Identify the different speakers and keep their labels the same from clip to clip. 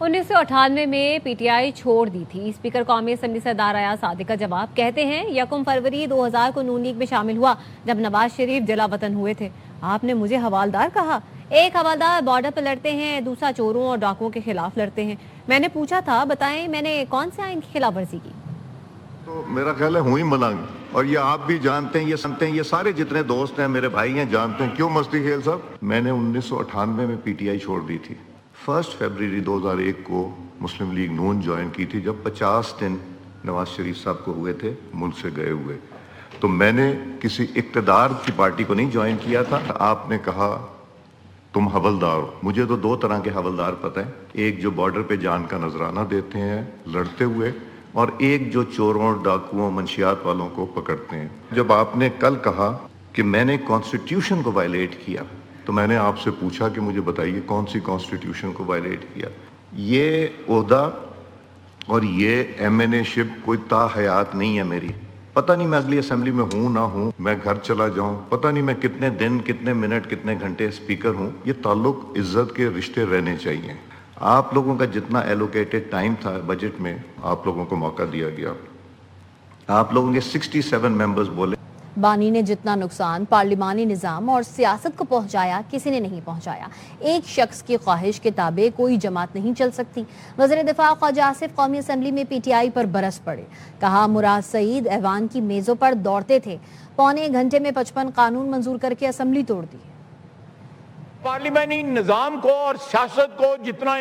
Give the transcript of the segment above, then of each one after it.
Speaker 1: 1998 में पीटीआई छोड़ दी थी। स्पीकर कौमी असम्बली सरदार अयाज सादिक का जवाब, कहते हैं 1 फरवरी 2000 को नून लीग में शामिल हुआ जब नवाज शरीफ जला वतन हुए थे। आपने मुझे हवालदार कहा। एक हवालदार बॉर्डर पर लड़ते हैं, दूसरा चोरों और डाकुओं के खिलाफ लड़ते हैं। मैंने पूछा था, बताएं मैंने कौन से आइन की खिलाफ वर्जी की?
Speaker 2: तो मेरा ख्याल है हुई मलंग, और ये आप भी जानते हैं, ये सुनते हैं, ये सारे जितने दोस्त हैं मेरे भाई हैं जानते हैं। क्यों मस्ती खेल साहब? मैंने 1998 में पीटीआई छोड़ दी थी। 1 फरवरी 2001 को मुस्लिम लीग नून ज्वाइन की थी, जब 50 दिन नवाज शरीफ साहब को हुए थे मुल्क से गए हुए। तो मैंने किसी इक़्तिदार की पार्टी को नहीं ज्वाइन किया था। आपने कहा तुम हवलदार हो। मुझे तो 2 तरह के हवलदार पता है, एक जो बॉर्डर पे जान का नजराना देते हैं लड़ते हुए, और एक जो चोरों, डाकुओं, मंशियात वालों को पकड़ते हैं। जब आपने कल कहा कि मैंने कॉन्स्टिट्यूशन को वायलेट किया, तो मैंने आपसे पूछा कि मुझे बताइए कौन सी कॉन्स्टिट्यूशन को वायलेट किया। ये ओहदा और ये एमएनए शिप कोई ताहयात नहीं है मेरी। पता नहीं मैं अगली असेंबली में हूँ ना हूँ, मैं घर चला जाऊँ, पता नहीं मैं कितने दिन, कितने मिनट, कितने घंटे स्पीकर हूँ। ये ताल्लुक इज्जत के रिश्ते रहने चाहिए। आप लोगों का जितना एलोकेटेड टाइम था बजट में, आप लोगों को मौका दिया गया। आप लोगों के 67 मेंबर्स बोले।
Speaker 1: बानी ने जितना नुकसान पार्लिमानी निज़ाम और सियासत को पहुंचाया, किसी ने नहीं पहुंचाया। एक शख्स की ख्वाहिश के ताबे कोई जमात नहीं चल सकती। वज़ीर दिफा ख्वाजा आसिफ कौमी असम्बली में पीटीआई पर बरस पड़े। कहा मुराद सईद ऐवान की मेज़ों पर दौड़ते थे, पौने घंटे में 55 कानून मंजूर करके असम्बली तोड़ दी।
Speaker 3: पार्लिमानी निजाम को और सियासत को जितना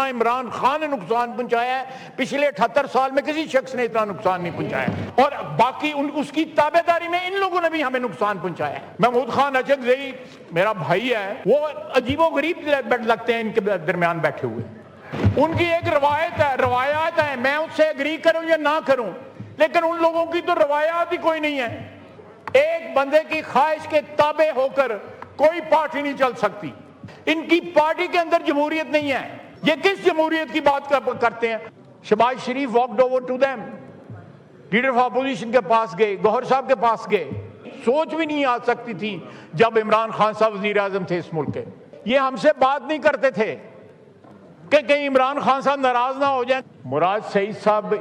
Speaker 3: इमरान खान ने नुकसान पहुंचाया है, पिछले 78 साल में किसी शख्स ने इतना नुकसान नहीं पहुंचाया। और बाकी उसकी ताबेदारी में इन लोगों ने भी हमें नुकसान पहुंचाया है। महमूद खान अचकज़ई मेरा भाई है, वो अजीबोगरीब लगते हैं इनके दरमियान बैठे हुए। उनकी एक रवायत है, मैं उससे एग्री करूं या ना करूं, लेकिन उन लोगों की तो रवायत ही कोई नहीं है। एक बंदे की ख्वाहिश के ताबे होकर कोई पार्टी नहीं चल सकती। इनकी पार्टी के अंदर जमहूरियत नहीं है। ये किस जमहूरियत की बात करते हैं? Shehbaz Sharif walked over to them, leader of opposition के पास गए, गौहर साहब के पास गए। सोच भी नहीं आ सकती थी जब इमरान खान साहब वजीर आजम थे इस मुल्क के। ये हमसे बात नहीं करते थे कि कहीं इमरान खान साहब नाराज ना हो जाए। मुराद सईद साहब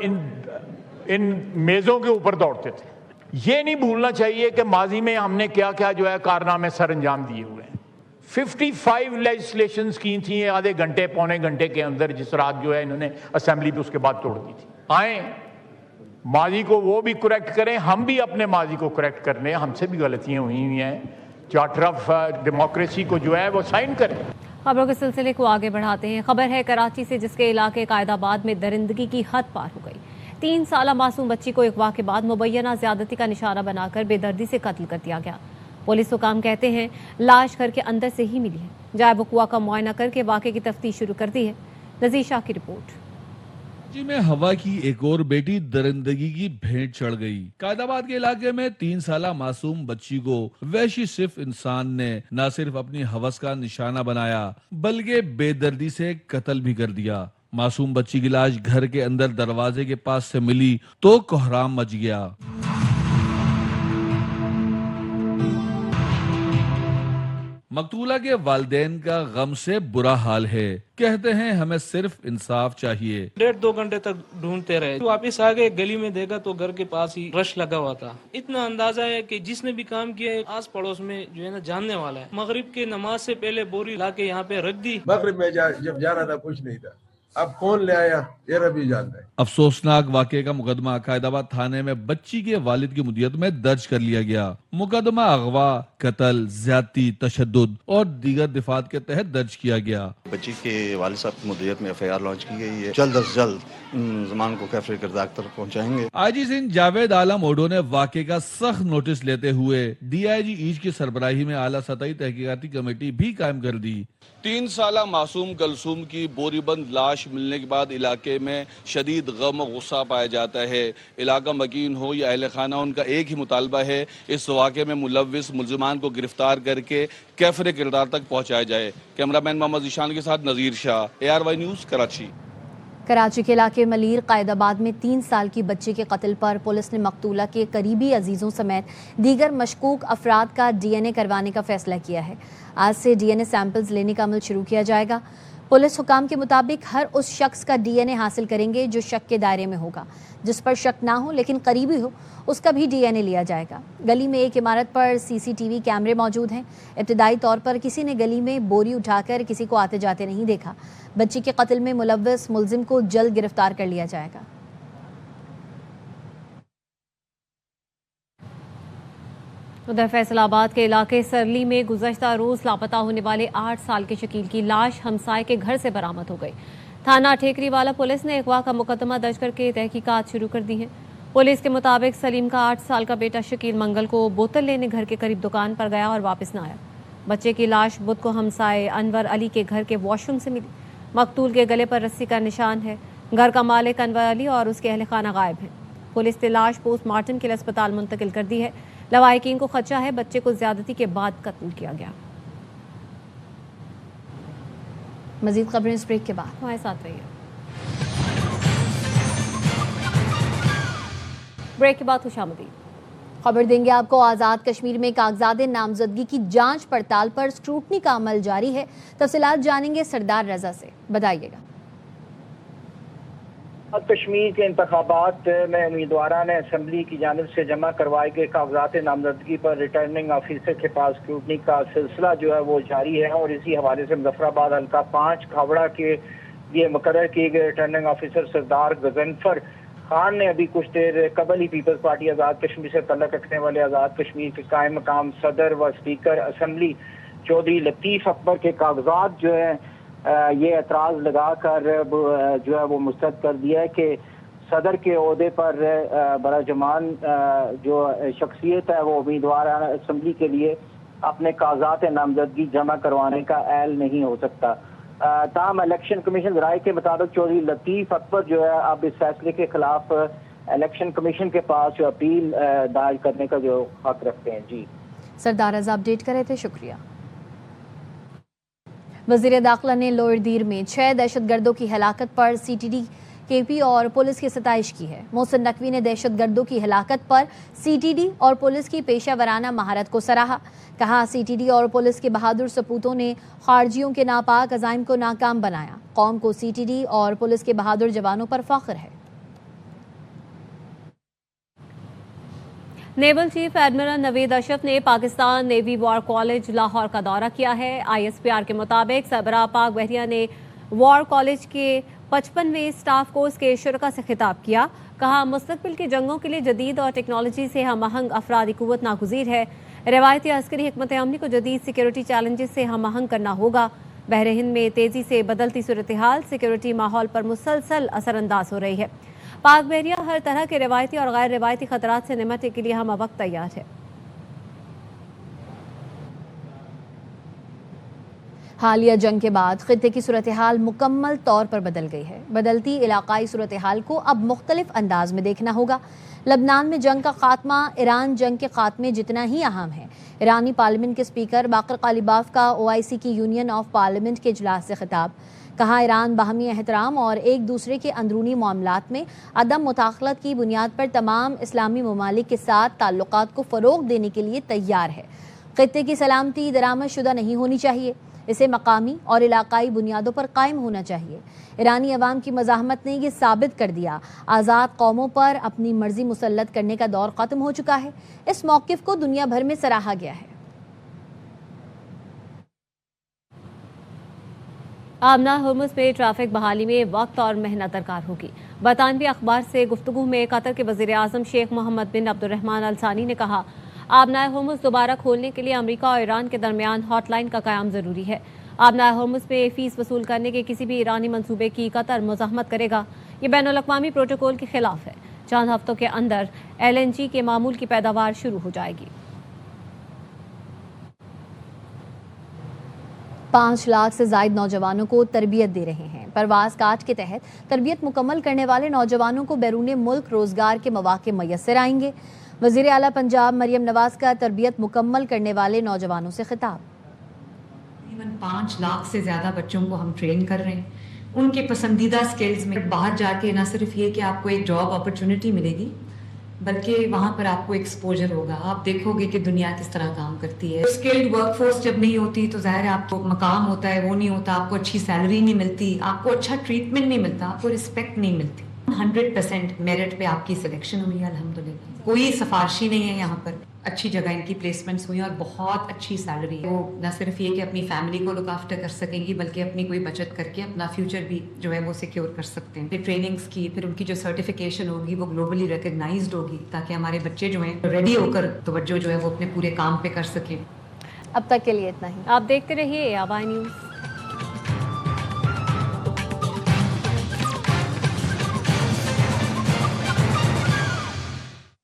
Speaker 3: इन मेजों के ऊपर दौड़ते थे। ये नहीं भूलना चाहिए कि माजी में हमने क्या क्या जो है कारनामे सर अंजाम दिए हुए हैं। 55 लेजिस्लेशंस की थी आधे घंटे पौने घंटे के अंदर, जिस रात जो है इन्होंने असेंबली पे उसके बाद तोड़ दी थी। आए माजी को वो भी करेक्ट करें, हम भी अपने माजी को करेक्ट कर लें। हमसे भी गलतियां हुई हैं। चार्टर ऑफ डेमोक्रेसी को जो है वो साइन करें।
Speaker 1: खबरों के सिलसिले को आगे बढ़ाते हैं। खबर है कराची से, जिसके इलाके कायदाबाद में दरिंदगी की हद पार हो गई। 3 साला मासूम बच्ची को अगवा के बाद मुबैना ज्यादती का निशाना बनाकर बेदर्दी से कत्ल कर दिया गया। पुलिस हुकाम कहते हैं लाश घर के अंदर से ही मिली है। जाए वकुआ का मुआयना करके वाक़े की तफ्तीश शुरू कर दी है। नज़ीर शाह की रिपोर्ट।
Speaker 4: जी में हवा की एक और बेटी दरिंदगी की भेंट चढ़ गई। कायदाबाद के इलाके में 3 साला मासूम बच्ची को वहशी सिर्फ इंसान ने न सिर्फ अपनी हवस का निशाना बनाया, बल्कि बेदर्दी से कत्ल भी कर दिया। मासूम बच्ची की लाश घर के अंदर दरवाजे के पास से मिली तो कोहराम मच गया। मकतूला के वालिदैन का गम से बुरा हाल है। कहते हैं हमें सिर्फ इंसाफ चाहिए।
Speaker 5: 1.5-2 घंटे तक ढूंढते रहे, वापस आ गए। गली में देखा तो घर के पास ही रश लगा हुआ था। इतना अंदाजा है कि जिसने भी काम किया है आस पड़ोस में जो है ना जानने वाला है। मगरिब के नमाज से पहले बोरी लाके यहाँ पे रख दी।
Speaker 6: मगरिब में जब जाना था कुछ नहीं था, अब कौन ले आया ये रबी जानता है।
Speaker 4: अफसोसनाक वाक़े का मुकदमा कायदाबाद थाने में बच्ची के वालिद की मुदियत में दर्ज कर लिया गया। मुकदमा अगवा, कत्ल, ज्यादती, तशद्दुद और दीगर दिफात के तहत दर्ज किया गया।
Speaker 7: बच्ची के वालिद साहब की मुदियत में एफआईआर लॉन्च की गई है। जल्द अज जल्द जमान को कैफरे किरदार तक पहुँचाएंगे।
Speaker 4: आईजी सिंह जावेद आलम ओडो ने वाक़े का सख्त नोटिस लेते हुए डीआईजी ईच की सरबराही में आला सतही तहकीकाती कमेटी भी कायम कर दी।
Speaker 8: 3 साला मासूम कलसूम की बोरीबंद लाश मिलने के बाद इलाके में शदीद गम और गुस्सा पाया जाता है। इलाका मकीन हो या अहले खाना, उनका एक ही मुतालबा है इस वाक़े में मुलव्विस मुल्ज़िमान को गिरफ्तार करके कैफरे किरदार तक पहुँचाया जाए। कैमरामैन मोहम्मद ईशान के साथ नज़ीर शाह, ARY न्यूज़, कराची।
Speaker 1: कराची के इलाके मलीर कायदाबाद में 3 साल की बच्ची के कत्ल पर पुलिस ने मकतूला के करीबी अजीजों समेत दीगर मशकूक अफराद का DNA करवाने का फैसला किया है। आज से DNA सैंपल्स लेने का अमल शुरू किया जाएगा।
Speaker 9: पुलिस हुकाम के मुताबिक हर उस शख्स का DNA हासिल करेंगे जो शक के दायरे में होगा। जिस पर शक ना हो लेकिन करीबी हो उसका भी DNA लिया जाएगा। गली में एक इमारत पर CCTV कैमरे मौजूद हैं। इब्तिदाई तौर पर किसी ने गली में बोरी उठाकर किसी को आते जाते नहीं देखा। बच्ची के कत्ल में मुलव्वस मुलजिम को जल्द गिरफ्तार कर लिया जाएगा।
Speaker 1: उधर फैसलाबाद के इलाके सरली में गुज़श्ता रोज लापता होने वाले 8 साल के शकील की लाश हमसाये के घर से बरामद हो गई। थाना ठेकरीवाला पुलिस ने अगवा का मुकदमा दर्ज करके तहकीकात शुरू कर दी है। पुलिस के मुताबिक सलीम का 8 साल का बेटा शकील मंगल को बोतल लेने घर के करीब दुकान पर गया और वापस न आया। बच्चे की लाश बुध को हमसाये अनवर अली के घर के वॉशरूम से मिली। मकतूल के गले पर रस्सी का निशान है। घर का मालिक अनवर अली और उसके अहल खाना गायब है। पुलिस ने लाश पोस्टमार्टम के लिए अस्पताल मुंतकिल कर दी है। लवाहिकीन को खदशा है बच्चे को ज्यादती के बाद कत्ल किया गया।
Speaker 9: मजीद खबरें इस ब्रेक के बाद।
Speaker 1: हमारे साथ रहिए। ब्रेक के बाद खुशामदीद।
Speaker 9: खबर देंगे आपको आज़ाद कश्मीर में कागजात नामजदगी की जांच पड़ताल पर स्क्रूटनी का अमल जारी है। तफसीलात जानेंगे सरदार रजा से। बताइएगा।
Speaker 10: कश्मीर के इंतखाबात में उम्मीदवारान ने असम्बली की जानिब से जमा करवाए गए कागजात नामजदगी पर रिटर्निंग ऑफिसर के पास स्क्रूटनी का सिलसिला जो है वो जारी है और इसी हवाले से मुजफ्फराबाद हल्का 5 खावड़ा के लिए मुकर्रर किए गए रिटर्निंग ऑफिसर सरदार गजनफर खान ने अभी कुछ देर कबल ही पीपल्स पार्टी आज़ाद कश्मीर से तल्लुक़ रखने वाले आज़ाद कश्मीर के कायम मकाम सदर व स्पीकर असम्बली चौधरी लतीफ़ अकबर के कागजात जो है ये एतराज़ लगाकर जो है वो मुस्तरद कर दिया है कि सदर के ओहदे पर बराजमान जो शख्सियत है वो उम्मीदवार असम्बली के लिए अपने कागजात नामजदगी जमा करवाने का अहल नहीं हो सकता। ताहम इलेक्शन कमीशन राय के मुताबिक चौधरी लतीफ़ अकबर जो है अब इस फैसले के खिलाफ इलेक्शन कमीशन के पास जो अपील दायर करने का जो हक रखते हैं। जी
Speaker 9: सरदार रज़ा अपडेट कर रहे थे, शुक्रिया। वज़ीर दाखिला ने लोअर दीर में 6 दहशतगर्दों की हलाकत पर CTD KP और पुलिस की सताइश की है। मोहसिन नकवी ने दहशतगर्दों की हलाकत पर CTD और पुलिस की पेशा महारत को सराहा। कहा CTD और पुलिस के बहादुर सपूतों ने खारजियों के नापाक अज़ाइम को नाकाम बनाया। कौम को CTD और पुलिस के बहादुर जवानों पर फ़ख्र है।
Speaker 1: Naval chief admiral Naveed Ashraf ने Pakistan navy war college Lahore का दौरा किया है। ISPR के मुताबिक सरबराह पाक बहरिया ने वॉर कॉलेज के 55वें स्टाफ कोर्स के शुरका से खिताब किया। कहा मुस्तकबिल की जंगों के लिए जदीद और टेक्नोलॉजी से हम आहंग अफरादी कुव्वत नागुज़ीर है। रवायती अस्करी हिकमत अमली को जदीद सिक्योरिटी चैलेंजेस से हम आहंग करना होगा। बहर हिंद में तेजी से बदलती सूरत हाल सिक्योरिटी माहौल पर मुसलसल असरअंदाज हो रही है। पाक बहरिया हर तरह के रवायती और गैर रवायती खतरात से निपटने के लिए हम वक्त तैयार है।
Speaker 9: हालिया जंग के बाद खित्ते की सूरत हाल मुकम्मल तौर पर बदल गई है। बदलती इलाकाई सूरत हाल को अब मुख्तलिफ अंदाज में देखना होगा। लबनान में जंग का खात्मा ईरान जंग के खात्मे जितना ही अहम है। ईरानी पार्लियामेंट के स्पीकर बाकर कालिबाफ का OIC की यूनियन ऑफ पार्लियामेंट के इजलास से खिताब। कहा ईरान बाहमी एहतराम और एक दूसरे के अंदरूनी मामलात में अदम मुदाखलत की बुनियाद पर तमाम इस्लामी ममालिक के साथ ताल्लुकात को फ़रोग देने के लिए तैयार है। खित्ते की सलामती दरामद शुदा नहीं होनी चाहिए। इसे मकामी और इलाकाई बुनियादों पर कायम होना चाहिए। ईरानी अवाम की मज़ाहमत ने यह साबित कर दिया आज़ाद कौमों पर अपनी मर्जी मुसल्लत करने का दौर ख़त्म हो चुका है। इस मौक़िफ़ को दुनिया भर में सराहा गया है।
Speaker 1: आमना हुर्मुज़ में ट्रैफिक बहाली में वक्त और मेहनत दरकार होगी। बरतानवी अखबार से गुफ्तगू में कतर के वज़ीर आज़म शेख मोहम्मद बिन अब्दुर्रहमान अल सानी ने कहा आबना हुर्मुज़ दोबारा खोलने के लिए अमेरिका और ईरान के दरमियान हॉटलाइन का क़याम ज़रूरी है। आबना हुर्मुज़ में फ़ीस वसूल करने के किसी भी ईरानी मंसूबे की कतर मुज़ाहमत करेगा। ये बैनुल-अक़वामी प्रोटोकॉल के खिलाफ है। चंद हफ्तों के अंदर LNG के मामूल की पैदावार शुरू हो जाएगी।
Speaker 9: 5 लाख से ज़ायद नौजवानों को तरबियत दे रहे हैं। परवाज़ कार्ड के तहत तरबियत मुकम्मल करने वाले नौजवानों को बैरून मुल्क रोज़गार के मौक़े मैसर आएंगे। वज़ीर आला पंजाब मरियम नवाज़ का तरबियत मुकम्मल करने वाले नौजवानों से खिताब।
Speaker 11: तकरीबन 5 लाख से ज़्यादा बच्चों को हम ट्रेन कर रहे हैं उनके पसंदीदा स्किल्स में। बाहर जाके ना सिर्फ ये कि आपको एक जॉब अपॉर्चुनिटी मिलेगी बल्कि वहाँ पर आपको एक्सपोजर होगा, आप देखोगे कि दुनिया किस तरह काम करती है। स्किल्ड वर्कफोर्स जब नहीं होती तो ज़ाहिर है आपको मकाम होता है वो नहीं होता, आपको अच्छी सैलरी नहीं मिलती, आपको अच्छा ट्रीटमेंट नहीं मिलता, आपको रिस्पेक्ट नहीं मिलती। 100% मेरिट पे आपकी सिलेक्शन हुई है अल्हम्दुलिल्लाह, कोई सिफारशी नहीं है यहाँ पर, अच्छी जगह इनकी प्लेसमेंट्स हुई और बहुत अच्छी सैलरी है। वो न सिर्फ ये कि अपनी फैमिली को लुक आफ्टर कर सकेंगी बल्कि अपनी कोई बचत करके अपना फ्यूचर भी जो है वो सिक्योर कर सकते हैं। फिर ट्रेनिंग्स की, फिर उनकी जो सर्टिफिकेशन होगी वो ग्लोबली रिकग्नाइज्ड होगी ताकि हमारे बच्चे जो हैं रेडी होकर तवज्जो जो है वो अपने पूरे काम पे कर सकें।
Speaker 9: अब तक के लिए इतना ही।
Speaker 1: आप देखते रहिए ABI न्यूज़।